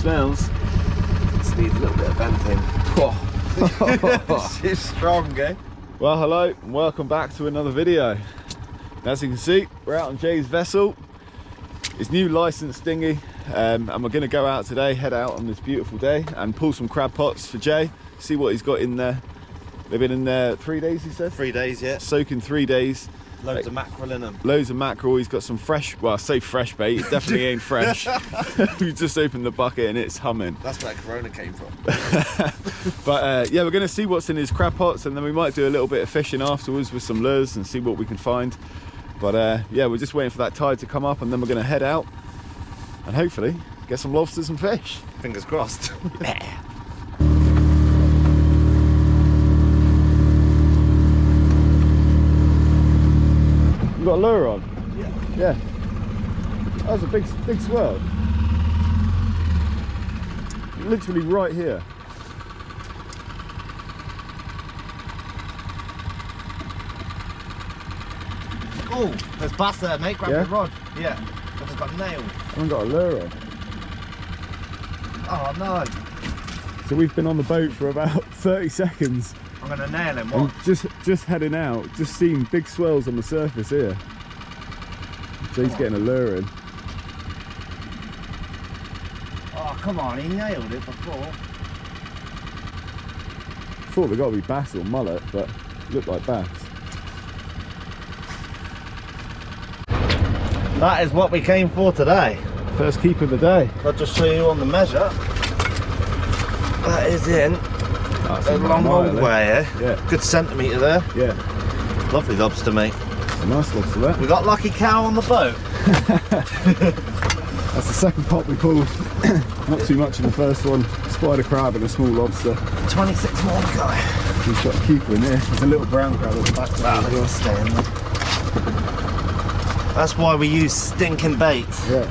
smells. This needs a little bit of venting. This is strong, eh? Well, hello and welcome back to another video. As you can see, we're out on Jay's vessel. It's new licensed dinghy, and we're going to go out today, head out on this beautiful day and pull some crab pots for Jay, see what he's got in there. They've been in there 3 days, he said? 3 days, yeah. Soaking 3 days. Loads of mackerel in them. Loads of mackerel. He's got some fresh, well, I say fresh bait, it definitely ain't fresh. We just opened the bucket and it's humming. That's where Corona came from. But yeah, we're going to see what's in his crab pots, and then we might do a little bit of fishing afterwards with some lures and see what we can find. But yeah, we're just waiting for that tide to come up, and then we're going to head out and hopefully get some lobsters and fish. Fingers crossed. Yeah. You got a lure on? Yeah. That was a big swirl. Literally right here. Oh, there's bass there, mate. Grab the rod. Yeah. I just got nailed. I haven't got a lure on. Oh no. So we've been on the boat for about 30 seconds. I'm gonna nail him. What? Just heading out, just seen big swells on the surface here. Jay's getting a lure in. Oh come on, he nailed it before. Thought they got to be bass or mullet, but looked like bass. That is what we came for today. First keep of the day. I'll just show you on the measure. That is in a long old way, eh? Yeah. Good centimetre there. Yeah. Lovely lobster, mate. A nice lobster there. We got lucky cow on the boat. That's the second pot we pulled. Not too much in the first one. Spider crab and a small lobster. 26 more to go. We've got a keeper in here. There's a little brown crab at the back there. Wow, they'll stay in there. That's why we use stinking bait. Yeah.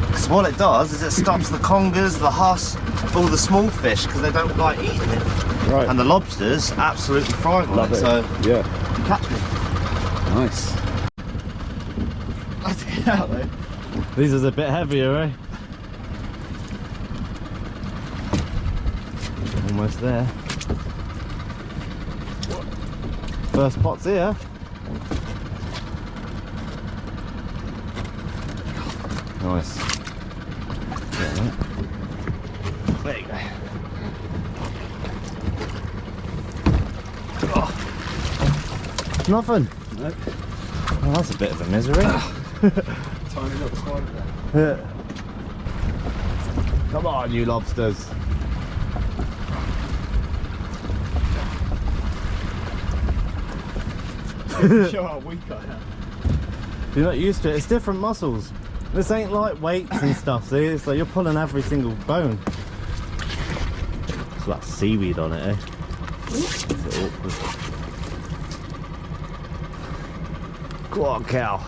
Because what it does is it stops the congers, the huss, all the small fish, because they don't like eating it. Right. And the lobsters absolutely thrive on Love it. So yeah. Catch me. Nice. Let's get out though. These are a bit heavier, eh? Almost there. First pot's here. Nice. There you go. Oh. Nothing. Nope. Oh, that's a bit of a misery. Tiny little spider there. Come on, you lobsters. Show how weak I am. You're not used to it. It's different muscles. This ain't like weights and stuff, see? It's like you're pulling every single bone. It's like seaweed on it, eh? It's awkward. Go on, cow.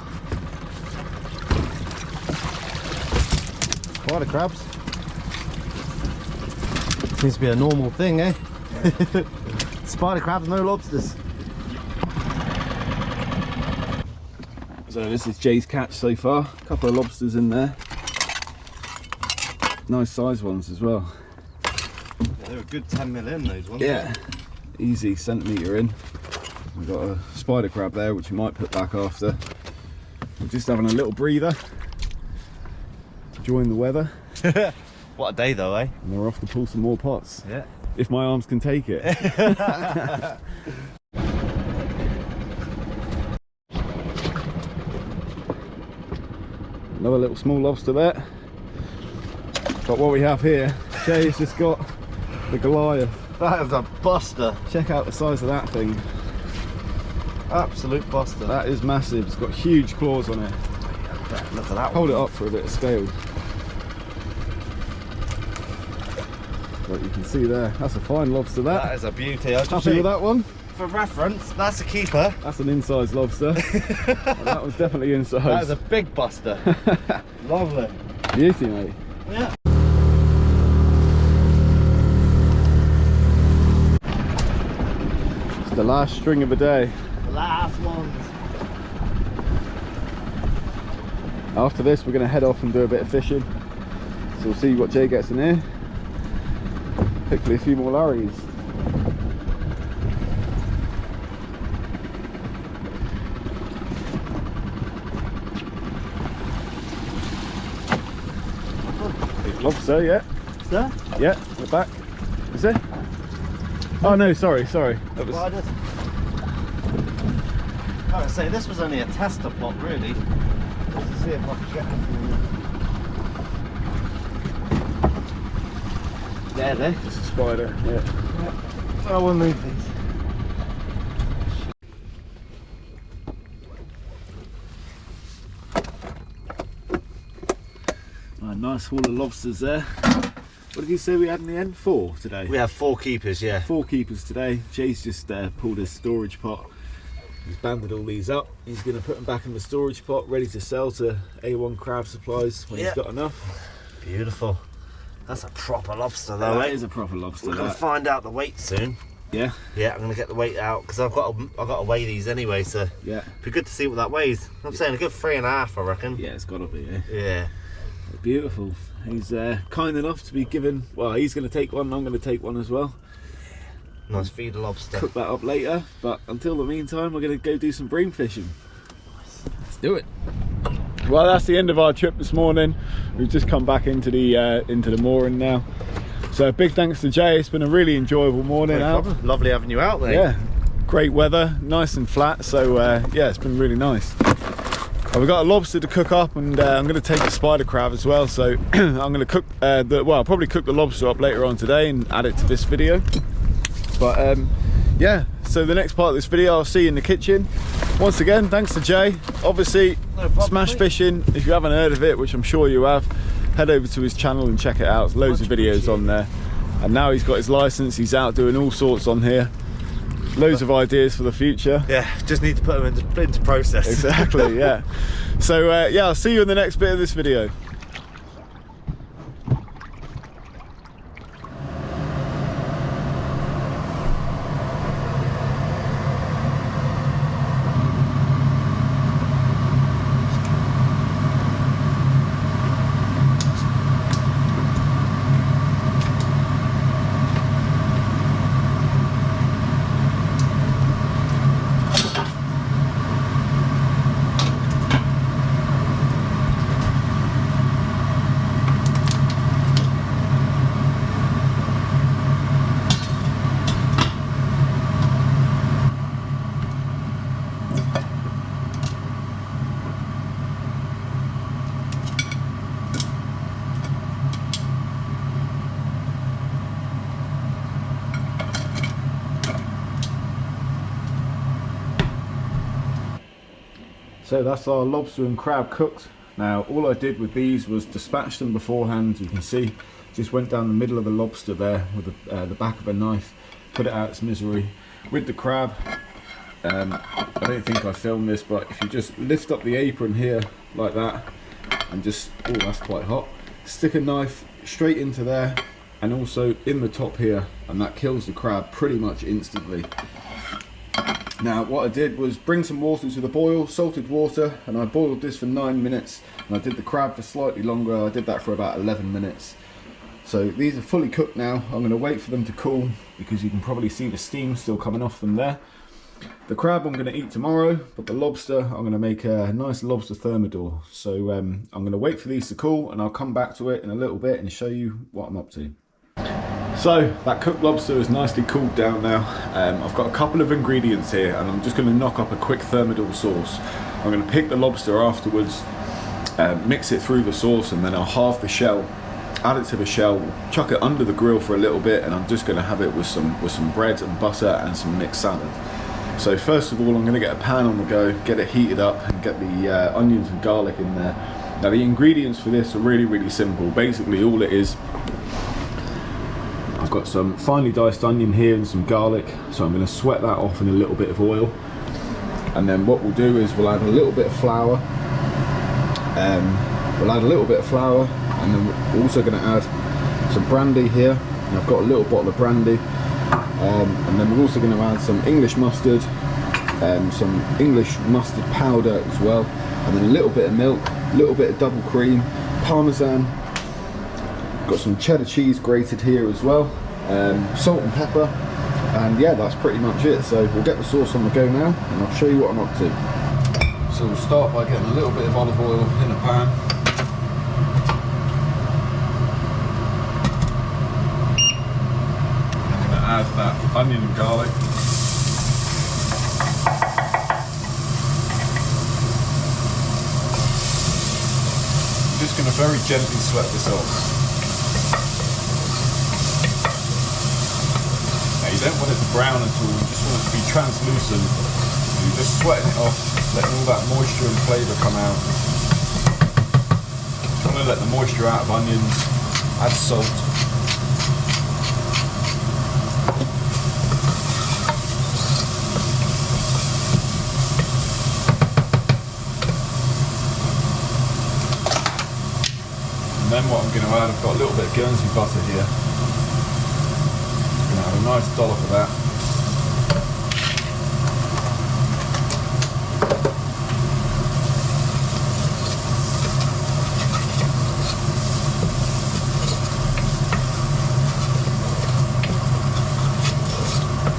Spider crabs. Seems to be a normal thing, eh? Spider crabs, no lobsters. So this is Jay's catch so far. A couple of lobsters in there. Nice size ones as well. Yeah, they're a good 10 mil in, those ones. Yeah, easy centimetre in. We've got a spider crab there, which we might put back after. We're just having a little breather, enjoying the weather. What a day though, eh? And we're off to pull some more pots. Yeah. If my arms can take it. Another little small lobster there. But what we have here, Jay's just got the Goliath. That is a buster. Check out the size of that thing. Absolute buster. That is massive. It's got huge claws on it. Look at that Hold one. it up for a bit of scale. But you can see there, that's a fine lobster that. That is a beauty. Happy with that one? For reference, that's a keeper. That's an in-size lobster. That was definitely in-size. That is a big buster. Lovely. Beauty, mate. Yeah. It's the last string of the day. The last ones. After this, we're going to head off and do a bit of fishing. So we'll see what Jay gets in here. Hopefully a few more lorries. Lobster, yeah. Is there? Yeah, we're back. Is there? Oh no, sorry. That was... Well, like I say, this was only a tester plot, really. Just to see if I could get anything. There. Just a spider, yeah. I will move these. Right, nice haul of lobsters there. What did you say we had in the end? 4 today? We have 4 keepers, yeah. 4 keepers today. Jay's just pulled his storage pot. He's banded all these up. He's going to put them back in the storage pot, ready to sell to A1 Crab Supplies when he's got enough. Beautiful. That's a proper lobster though, That is a proper lobster. We're going to find out the weight soon. Yeah? Yeah, I'm going to get the weight out because I've got to weigh these anyway, so yeah, it'd be good to see what that weighs. I'm saying a good 3.5, I reckon. Yeah, it's got to be, eh? Yeah. Beautiful. He's kind enough to be given, well, he's going to take one, I'm going to take one as well. Nice feed of lobster. Cook that up later, but until the meantime, we're going to go do some bream fishing. Let's do it. Well, that's the end of our trip this morning. We've just come back into the mooring now. So big thanks to Jay. It's been a really enjoyable morning out. Lovely having you out there. Yeah, great weather, nice and flat. So yeah, it's been really nice. We've got a lobster to cook up, and I'm going to take the spider crab as well. So I'm going to cook I'll probably cook the lobster up later on today and add it to this video. But yeah, so the next part of this video I'll see you in the kitchen. Once again, thanks to Jay. Obviously, Smash Fishing, if you haven't heard of it, which I'm sure you have, head over to his channel and check it out. There's loads of videos on there. And now he's got his license, he's out doing all sorts on here. Loads of ideas for the future. Yeah, just need to put them into process. Exactly, yeah. So yeah, I'll see you in the next bit of this video. So that's our lobster and crab cooked. Now all I did with these was dispatch them beforehand. You can see just went down the middle of the lobster there with the back of a knife, put it out its misery. With the crab, I don't think I filmed this, but if you just lift up the apron here like that and just, oh that's quite hot, stick a knife straight into there and also in the top here, and that kills the crab pretty much instantly. Now what I did was bring some water to the boil, salted water, and I boiled this for 9 minutes, and I did the crab for slightly longer. I did that for about 11 minutes. So these are fully cooked now. I'm going to wait for them to cool because you can probably see the steam still coming off them there. The crab I'm going to eat tomorrow, but the lobster I'm going to make a nice lobster Thermidor. So I'm going to wait for these to cool and I'll come back to it in a little bit and show you what I'm up to. So that cooked lobster is nicely cooled down now. I've got a couple of ingredients here and I'm just going to knock up a quick Thermadol sauce. I'm going to pick the lobster afterwards, mix it through the sauce, and then I'll halve the shell, add it to the shell, chuck it under the grill for a little bit, and I'm just going to have it with some bread and butter and some mixed salad. So first of all I'm going to get a pan on the go, get it heated up and get the onions and garlic in there. Now the ingredients for this are really simple. Basically all it is, I've got some finely diced onion here and some garlic, so I'm going to sweat that off in a little bit of oil, and then what we'll do is we'll add a little bit of flour, and then we're also going to add some brandy here, and I've got a little bottle of brandy, and then we're also going to add some English mustard, some English mustard powder as well, and then a little bit of milk, a little bit of double cream, parmesan, Got some cheddar cheese grated here as well, salt and pepper, and yeah, that's pretty much it. So we'll get the sauce on the go now, and I'll show you what I'm up to. So we'll start by getting a little bit of olive oil in a pan. I'm going to add that onion and garlic. I'm just going to very gently sweat this off. You don't want it to brown at all, you just want it to be translucent. You're just sweating it off, letting all that moisture and flavour come out. You want to let the moisture out of onions, add salt. And then what I'm going to add, I've got a little bit of Guernsey butter here. A nice dollop of that.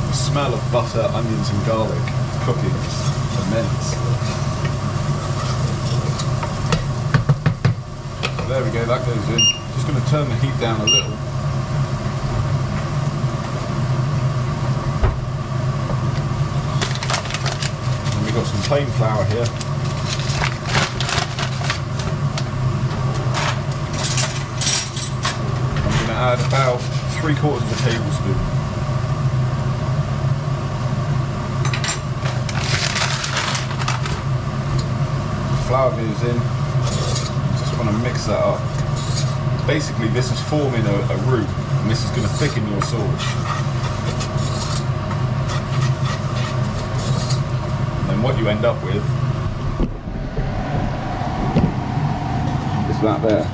The smell of butter, onions and garlic cooking is immense. So there we go, that goes in. Just going to turn the heat down a little. Got some plain flour here. I'm going to add about 3/4 of a tablespoon. The flour goes in. Just want to mix that up. Basically, this is forming a roux, and this is going to thicken your sauce. What you end up with is that there.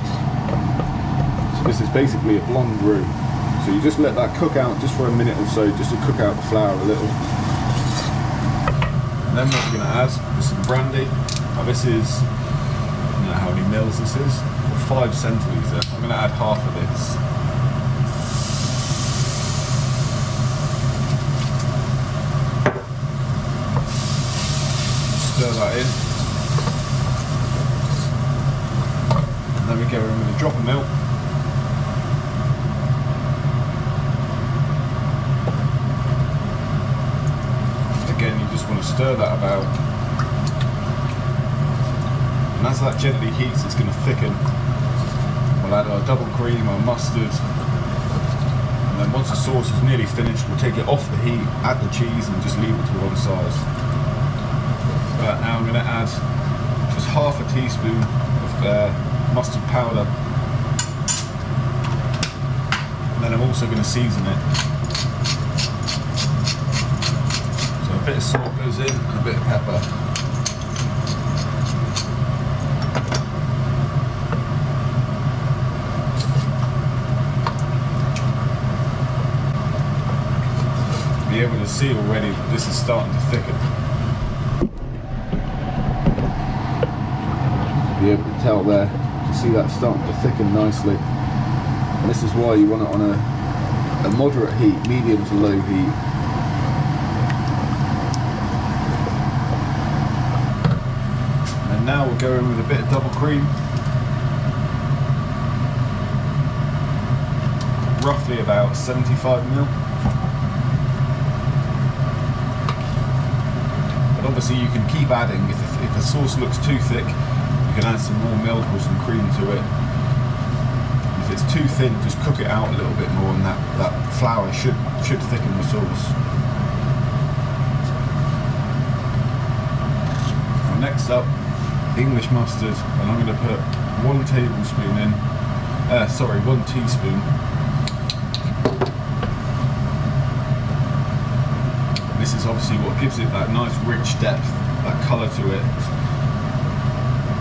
So this is basically a blonde roux. So you just let that cook out just for a minute or so, just to cook out the flour a little. And then what we're going to add is some brandy. Now this is, I don't know how many mils this is, 5 centilitres. I'm going to add half of this. Stir that in, and then we go in with a drop of milk, again you just want to stir that about, and as that gently heats it's going to thicken. We'll add our double cream, our mustard, and then once the sauce is nearly finished we'll take it off the heat, add the cheese and just leave it to one side. But now I'm going to add just half a teaspoon of mustard powder, and then I'm also going to season it. So a bit of salt goes in and a bit of pepper. Be able to see already that this is starting to thicken. Be able to tell there, you see that starting to thicken nicely, and this is why you want it on a moderate heat, medium to low heat. And now we'll go in with a bit of double cream, roughly about 75 ml. But obviously you can keep adding if the sauce looks too thick. You can add some more milk or some cream to it. If it's too thin, just cook it out a little bit more, and that flour should thicken the sauce. So next up, English mustard, and I'm going to put 1 tablespoon in. 1 teaspoon. This is obviously what gives it that nice rich depth, that colour to it,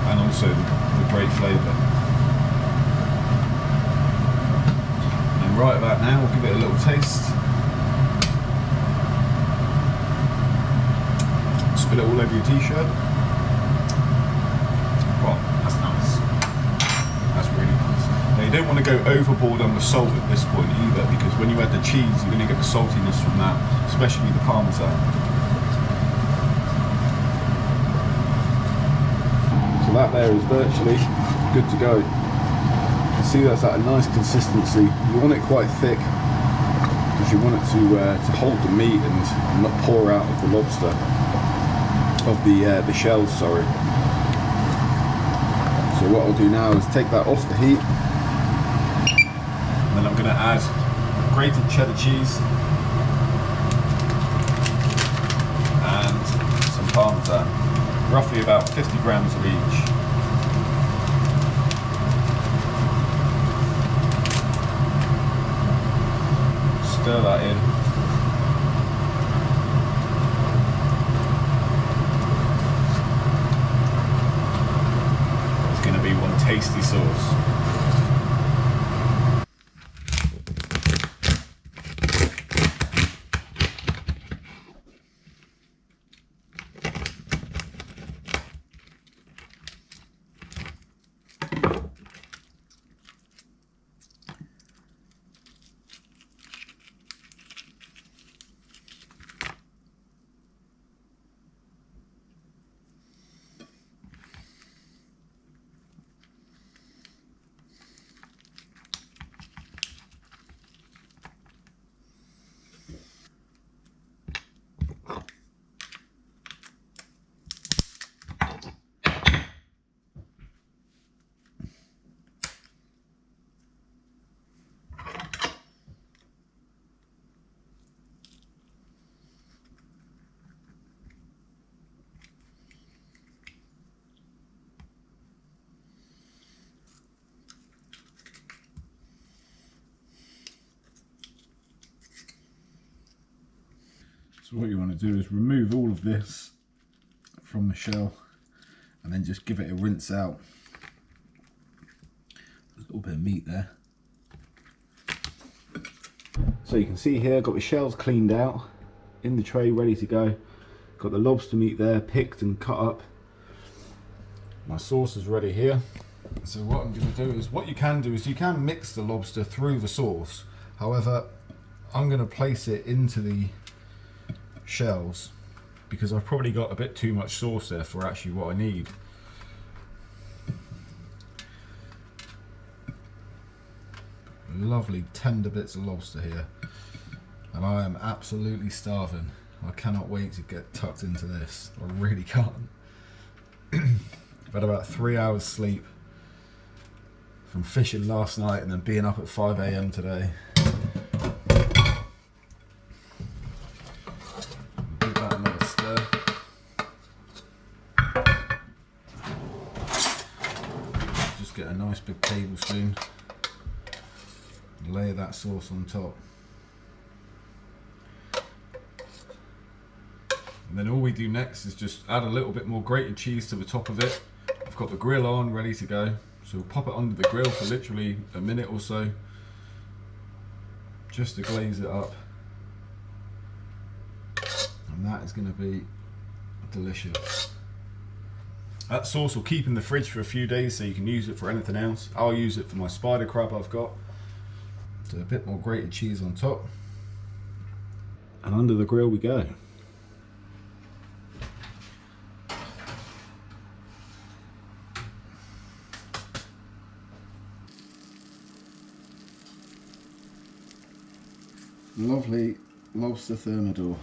and also the great flavour. And right about now we'll give it a little taste. Spill it all over your t-shirt. Well, that's nice. That's really nice. Now you don't want want to go overboard on the salt at this point either, because when you add the cheese, you're going to get the saltiness from that, especially the parmesan. So that there is virtually good to go. You see that's at a nice consistency. You want it quite thick because you want it to hold the meat and not pour out of the lobster, of the shells, sorry. So what I'll do now is take that off the heat, and then I'm going to add grated cheddar cheese and some parmesan, roughly about 50 grams of each. Stir that in. It's going to be one tasty sauce. So what you want to do is remove all of this from the shell and then just give it a rinse out. There's a little bit of meat there. So you can see here, I've got the shells cleaned out in the tray, ready to go. Got the lobster meat there, picked and cut up. My sauce is ready here. So what I'm going to do is, what you can do is you can mix the lobster through the sauce. However, I'm going to place it into the shells because I've probably got a bit too much sauce there for actually what I need. Lovely tender bits of lobster here, and I am absolutely starving. I cannot wait to get tucked into this. I really can't. I've had about 3 hours sleep from fishing last night and then being up at 5 AM today. Give that another stir. Just get a nice big tablespoon and lay that sauce on top. And then all we do next is just add a little bit more grated cheese to the top of it. I've got the grill on, ready to go. So we'll pop it under the grill for literally a minute or so, just to glaze it up. And that is going to be delicious. That sauce will keep in the fridge for a few days so you can use it for anything else. I'll use it for my spider crab I've got. So a bit more grated cheese on top. And under the grill we go. Lovely lobster Thermidor.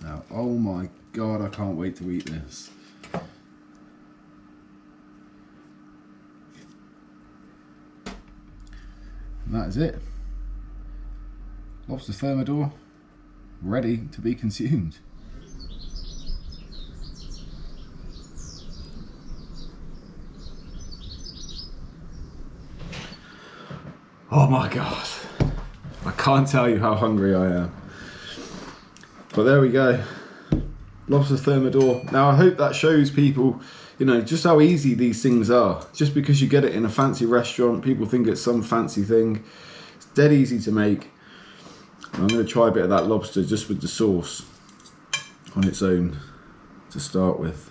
Now, oh my God, I can't wait to eat this. And that is it. Lobster Thermidor, ready to be consumed. Oh my God, I can't tell you how hungry I am. But there we go, lobster Thermidor. Now I hope that shows people, you know, just how easy these things are. Just because you get it in a fancy restaurant, people think it's some fancy thing. It's dead easy to make. I'm going to try a bit of that lobster just with the sauce on its own to start with.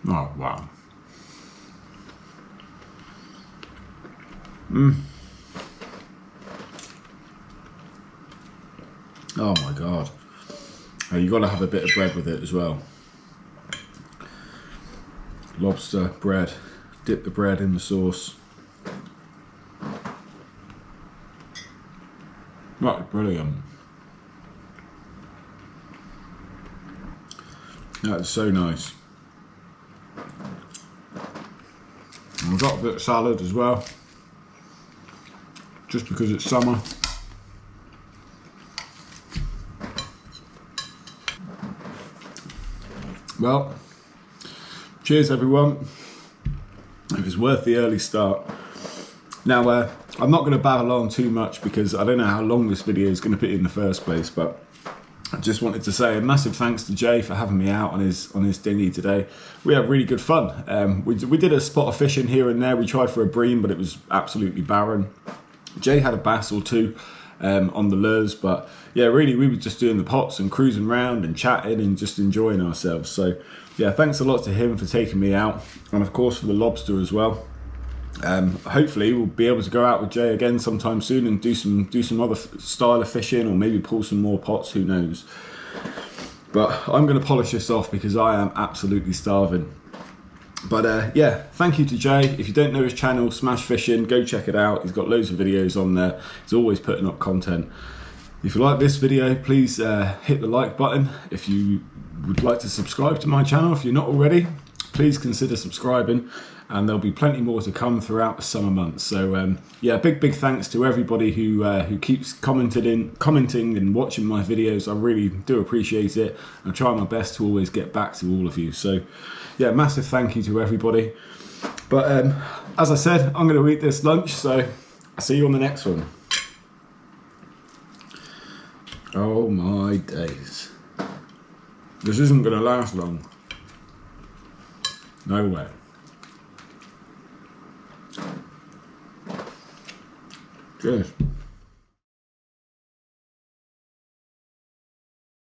Oh, wow. Oh my God. Oh, you got to have a bit of bread with it as well. Lobster bread. Dip the bread in the sauce. That's brilliant. That is so nice. And we've got a bit of salad as well, just because it's summer. Well, cheers everyone. It was worth the early start. Now, I'm not going to babble on too much because I don't know how long this video is going to be in the first place, but I just wanted to say a massive thanks to Jay for having me out on his dinghy today. We had really good fun. We did a spot of fishing here and there. We tried for a bream, but it was absolutely barren. Jay had a bass or two on the lures, but yeah, really we were just doing the pots and cruising around and chatting and just enjoying ourselves. So yeah, thanks a lot to him for taking me out, and of course for the Lobster as well. Hopefully we'll be able to go out with Jay again sometime soon and do some other style of fishing, or maybe pull some more pots, who knows. But I'm going to polish this off because I am absolutely starving. But yeah, thank you to Jay. If you don't know his channel, Smash Fishing, go check it out. He's got loads of videos on there. He's always putting up content. If you like this video, please hit the like button. If you would like to subscribe to my channel, if you're not already, please consider subscribing, and there'll be plenty more to come throughout the summer months. So yeah, big thanks to everybody who keeps commenting and watching my videos. I really do appreciate it. I try my best to always get back to all of you. So yeah, massive thank you to everybody. But as I said, I'm going to eat this lunch, so I'll see you on the next one. Oh my days. This isn't going to last long. No way. Cheers.